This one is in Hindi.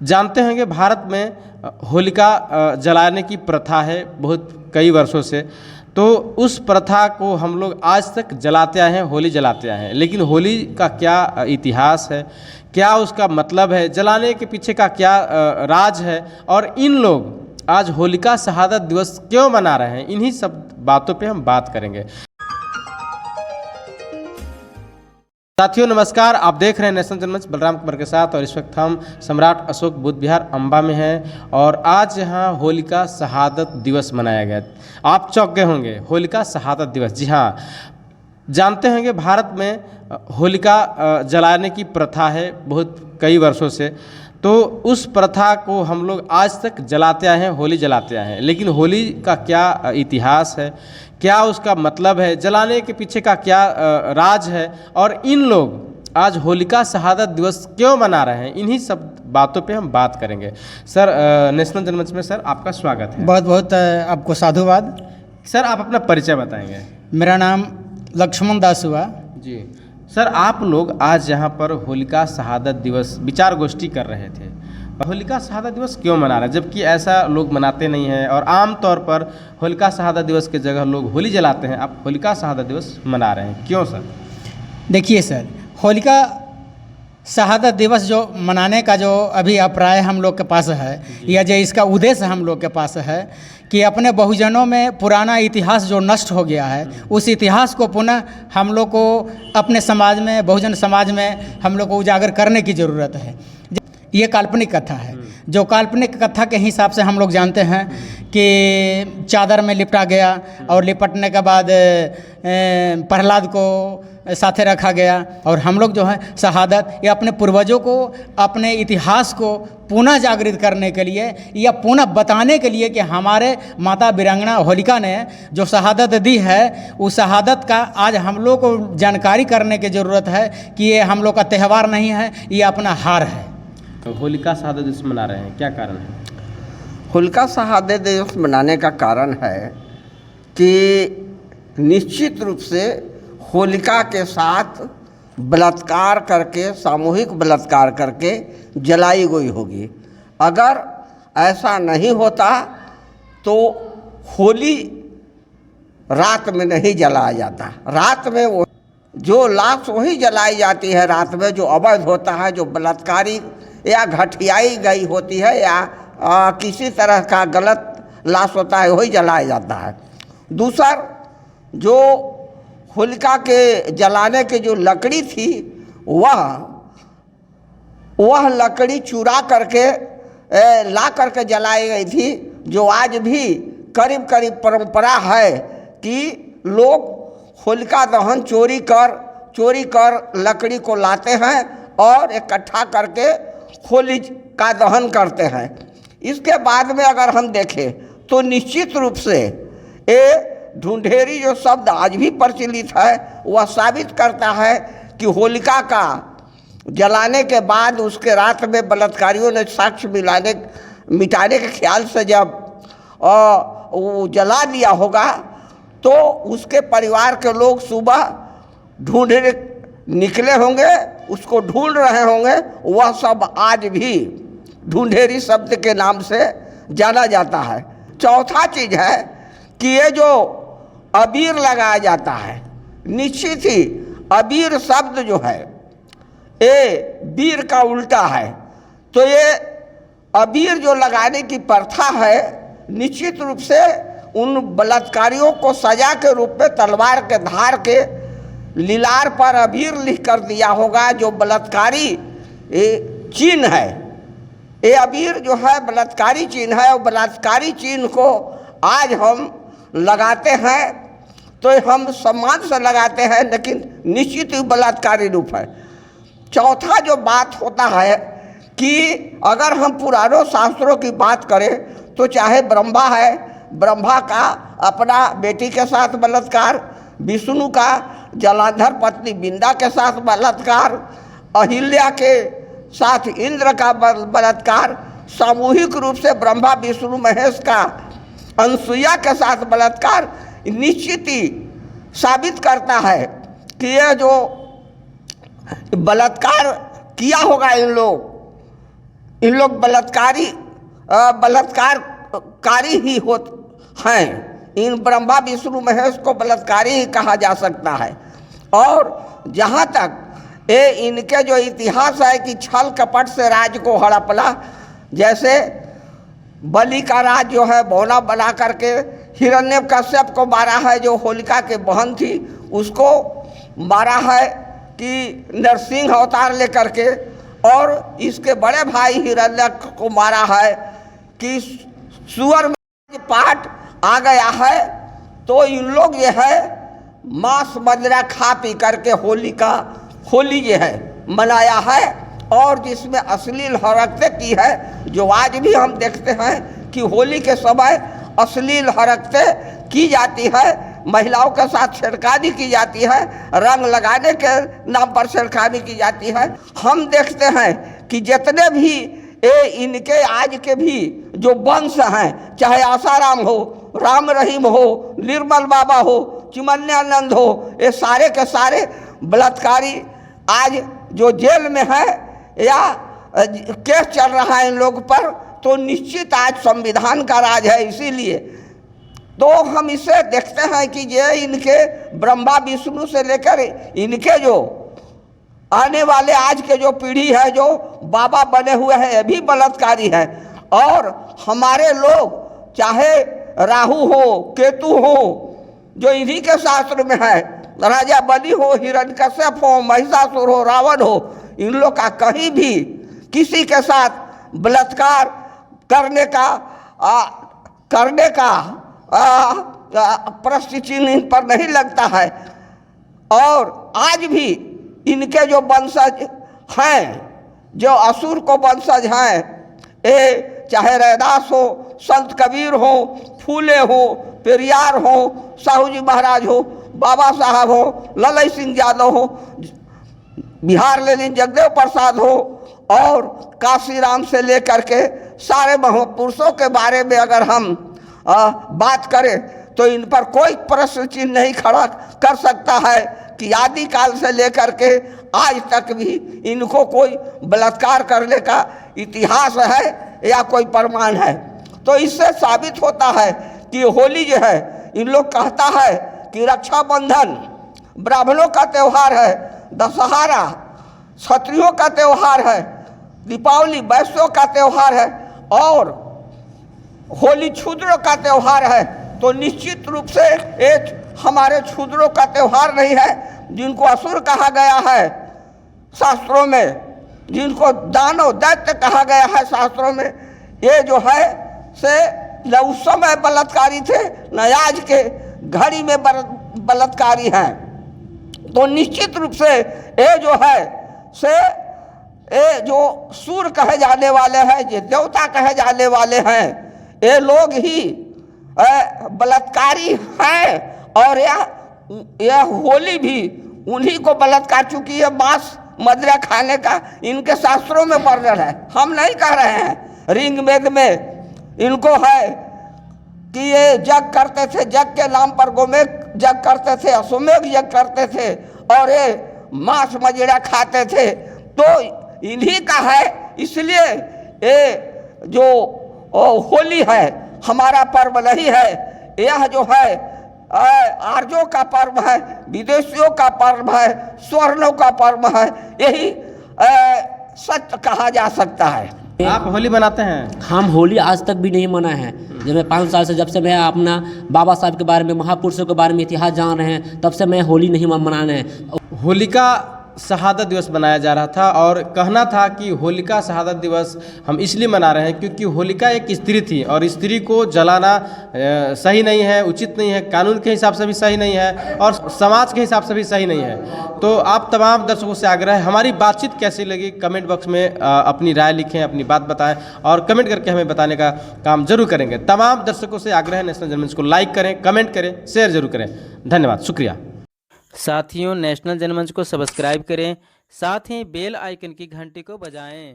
जानते हैं कि भारत में होलिका जलाने की प्रथा है बहुत कई वर्षों से। तो उस प्रथा को हम लोग आज तक जलाते आए हैं, होली जलाते आए हैं। लेकिन होली का क्या इतिहास है, क्या उसका मतलब है, जलाने के पीछे का क्या राज है, और इन लोग आज होलिका शहादत दिवस क्यों मना रहे हैं, इन्हीं सब बातों पे हम बात करेंगे। साथियों नमस्कार, आप देख रहे हैं नेशनल जनमंच बलराम कुमार के साथ, और इस वक्त हम सम्राट अशोक बुद्ध विहार अम्बा में हैं। और आज यहाँ होलिका शहादत दिवस मनाया गया। आप चौंक गए होंगे, होलिका शहादत दिवस। जी हाँ, जानते हैं कि भारत में होलिका जलाने की प्रथा है बहुत कई वर्षों से। तो उस प्रथा को हम लोग आज तक जलाते आए हैं, होली जलाते आए हैं। लेकिन होली का क्या इतिहास है, क्या उसका मतलब है, जलाने के पीछे का क्या राज है, और इन लोग आज होलिका शहादत दिवस क्यों मना रहे हैं, इन्हीं सब बातों पे हम बात करेंगे। सर, नेशनल जनमंच में सर आपका स्वागत है। बहुत बहुत आपको साधुवाद। सर, आप अपना परिचय बताएंगे। मेरा नाम लक्ष्मण दास हुआ जी सर, आप लोग आज यहाँ पर होलिका शहादत दिवस विचार गोष्ठी कर रहे थे। होलिका शहादत दिवस क्यों मना रहे हैं, जबकि ऐसा लोग मनाते नहीं हैं, और आम तौर पर होलिका शहादत दिवस के जगह लोग होली जलाते हैं। आप होलिका शहादत दिवस मना रहे हैं, क्यों सर? देखिए सर, होलिका शहादत दिवस जो मनाने का जो अभी अभिप्राय हम लोग के पास है, या जो इसका उद्देश्य हम लोग के पास है कि अपने बहुजनों में पुराना इतिहास जो नष्ट हो गया है, उस इतिहास को पुनः हम लोग को अपने समाज में, बहुजन समाज में हम लोग को उजागर करने की ज़रूरत है। ये काल्पनिक कथा है। जो काल्पनिक कथा के हिसाब से हम लोग जानते हैं कि चादर में लिपटा गया, और लिपटने के बाद प्रहलाद को साथे रखा गया, और हम लोग जो है शहादत या अपने पूर्वजों को, अपने इतिहास को पुनः जागृत करने के लिए या पुनः बताने के लिए कि हमारे माता वीरांगना होलिका ने जो शहादत दी है, उस शहादत का आज हम लोग को जानकारी करने की ज़रूरत है कि ये हम लोग का त्यौहार नहीं है, ये अपना हार है। तो होलिका शहादत दिवस मना रहे हैं, क्या कारण है? होलिका शहादत दिवस मनाने का कारण है कि निश्चित रूप से होलिका के साथ बलात्कार करके, सामूहिक बलात्कार करके जलाई गई होगी। अगर ऐसा नहीं होता तो होली रात में नहीं जलाया जाता। रात में वो जो लाश वही जलाई जाती है, रात में जो अवैध होता है, जो बलात्कारी या घटियाई गई होती है, या किसी तरह का गलत लाश होता है, वही जलाया जाता है। दूसरा, जो होलिका के जलाने की जो लकड़ी थी, वह लकड़ी चुरा करके ला करके जलाई गई थी, जो आज भी करीब करीब परंपरा है कि लोग होलिका दहन चोरी कर लकड़ी को लाते हैं और इकट्ठा करके होली का दहन करते हैं। इसके बाद में अगर हम देखें तो निश्चित रूप से ये ढूंढेरी जो शब्द आज भी प्रचलित है, वह साबित करता है कि होलिका का जलाने के बाद उसके रात में बलात्कारियों ने साक्ष्य मिटाने के ख्याल से जब वो जला दिया होगा, तो उसके परिवार के लोग सुबह ढूंढने निकले होंगे, उसको ढूंढ रहे होंगे। वह सब आज भी ढूंढेरी शब्द के नाम से जाना जाता है। चौथा चीज़ है कि ये जो अबीर लगाया जाता है, निश्चित ही अबीर शब्द जो है ये वीर का उल्टा है। तो ये अबीर जो लगाने की प्रथा है, निश्चित रूप से उन बलात्कारियों को सजा के रूप में तलवार के धार के लीलार पर अबीर लिख कर दिया होगा, जो बलात्कारी चिन्ह है। ये अबीर जो है बलात्कारी चिन्ह है, और बलात्कारी चिन्ह को आज हम लगाते हैं तो हम सम्मान से लगाते हैं, लेकिन निश्चित ही बलात्कारी रूप है। चौथा जो बात होता है कि अगर हम पुरानों शास्त्रों की बात करें तो चाहे ब्रह्मा है, ब्रह्मा का अपना बेटी के साथ बलात्कार, विष्णु का जलांधर पत्नी बिंदा के साथ बलात्कार, अहिल्या के साथ इंद्र का बलात्कार, सामूहिक रूप से ब्रह्मा विष्णु महेश का अनसुईया के साथ बलात्कार, निश्चित ही साबित करता है कि यह जो बलात्कार किया होगा इन लोग, इन लोग बलात्कारकारी ही हैं। इन ब्रह्मा विष्णु महेश को बलात्कारी ही कहा जा सकता है। और जहाँ तक इनके जो इतिहास है कि छल कपट से राज को हड़पला, जैसे बलि का राज जो है बौना बना करके हिरण्यकश्यप को मारा है, जो होलिका के बहन थी उसको मारा है कि नरसिंह अवतार लेकर के, और इसके बड़े भाई हिरण्यक को मारा है कि सुअर में पाट आ गया है। तो इन लोग ये है मांस मदिरा खा पी करके होली जो है मनाया है, और जिसमें अश्लील हरकतें की है, जो आज भी हम देखते हैं कि होली के समय अश्लील हरकतें की जाती है, महिलाओं के साथ छेड़खानी की जाती है, रंग लगाने के नाम पर छेड़खानी की जाती है। हम देखते हैं कि जितने भी इनके आज के भी जो वंश हैं, चाहे आसाराम हो, राम रहीम हो, निर्मल बाबा हो, चिमन्यानंद हो, ये सारे के सारे बलात्कारी आज जो जेल में है या केस चल रहा है इन लोग पर, तो निश्चित आज संविधान का राज है। इसीलिए तो हम इसे देखते हैं कि ये इनके ब्रह्मा विष्णु से लेकर इनके जो आने वाले आज के जो पीढ़ी है, जो बाबा बने हुए हैं, ये भी बलात्कारी है। और हमारे लोग चाहे राहु हो, केतु हो, जो इन्हीं के शास्त्र में है, राजा बलि हो, हिरण्यकश्यप हो, महिषासुर हो, रावण हो, इन लोग का कहीं भी किसी के साथ बलात्कार करने का प्रश्न चिन्ह इन पर नहीं लगता है। और आज भी इनके जो वंशज हैं, जो असुर को वंशज हैं, ये चाहे रैदास हो, संत कबीर हो, फूले हो, पेरियार हो, साहू जी महाराज हो, बाबा साहब हो, ललई सिंह यादव हो, बिहार लेनिन जगदेव प्रसाद हो, और काशीराम से लेकर के सारे महापुरुषों के बारे में अगर हम बात करें तो इन पर कोई प्रश्न चिन्ह नहीं खड़ा कर सकता है कि आदिकाल से लेकर के आज तक भी इनको कोई बलात्कार करने का इतिहास है या कोई प्रमाण है। तो इससे साबित होता है कि होली जो है, इन लोग कहता है कि रक्षाबंधन ब्राह्मणों का त्यौहार है, दशहरा क्षत्रियों का त्यौहार है, दीपावली वैश्यों का त्यौहार है, और होली क्षुद्रों का त्यौहार है। तो निश्चित रूप से एक हमारे क्षुद्रों का त्यौहार नहीं है, जिनको असुर कहा गया है शास्त्रों में, जिनको दानव दैत्य कहा गया है शास्त्रों में, ये जो है से न उस समय बलात्कारी थे, न आज के घड़ी में बलात्कारी हैं। तो निश्चित रूप से ये जो है से ये जो सूर कहे जाने वाले हैं, ये देवता कहे जाने वाले हैं, ये लोग ही बलात्कारी हैं। और यह होली भी उन्हीं को बलात्कार, चूंकि ये मांस मदिरा खाने का इनके शास्त्रों में वर्णन है, हम नहीं कह रहे हैं। ऋग वेद में इनको है कि ये यज्ञ करते थे, यज्ञ के नाम पर गोमेध यज्ञ करते थे, अश्वमेध यज्ञ करते थे, और ये मांस मदिरा खाते थे। तो इन्हीं का है, इसलिए ये जो होली है हमारा पर्व नहीं है, यह जो है आर्यों का पर्व है, विदेशियों का पर्व है, स्वर्णों का पर्व है, यही सत्य कहा जा सकता है। आप होली मनाते हैं? हम होली आज तक भी नहीं मना है। जब मैं 5 साल से, जब से मैं अपना बाबा साहब के बारे में, महापुरुषों के बारे में इतिहास जान रहे हैं, तब से मैं होली नहीं मनाने हैं। होलिका शहादत दिवस मनाया जा रहा था, और कहना था कि होलिका शहादत दिवस हम इसलिए मना रहे हैं क्योंकि होलिका एक स्त्री थी, और स्त्री को जलाना सही नहीं है, उचित नहीं है, कानून के हिसाब से भी सही नहीं है, और समाज के हिसाब से भी सही नहीं है। तो आप तमाम दर्शकों से आग्रह है, हमारी बातचीत कैसी लगी कमेंट बॉक्स में अपनी राय लिखें, अपनी बात बताएं, और कमेंट करके हमें बताने का काम जरूर करेंगे। तमाम दर्शकों से आग्रह है, नेशनल जनमंच को लाइक करें, कमेंट करें, शेयर जरूर करें। धन्यवाद, शुक्रिया। साथियों, नेशनल जनमंच को सब्सक्राइब करें, साथ ही बेल आइकन की घंटी को बजाएं।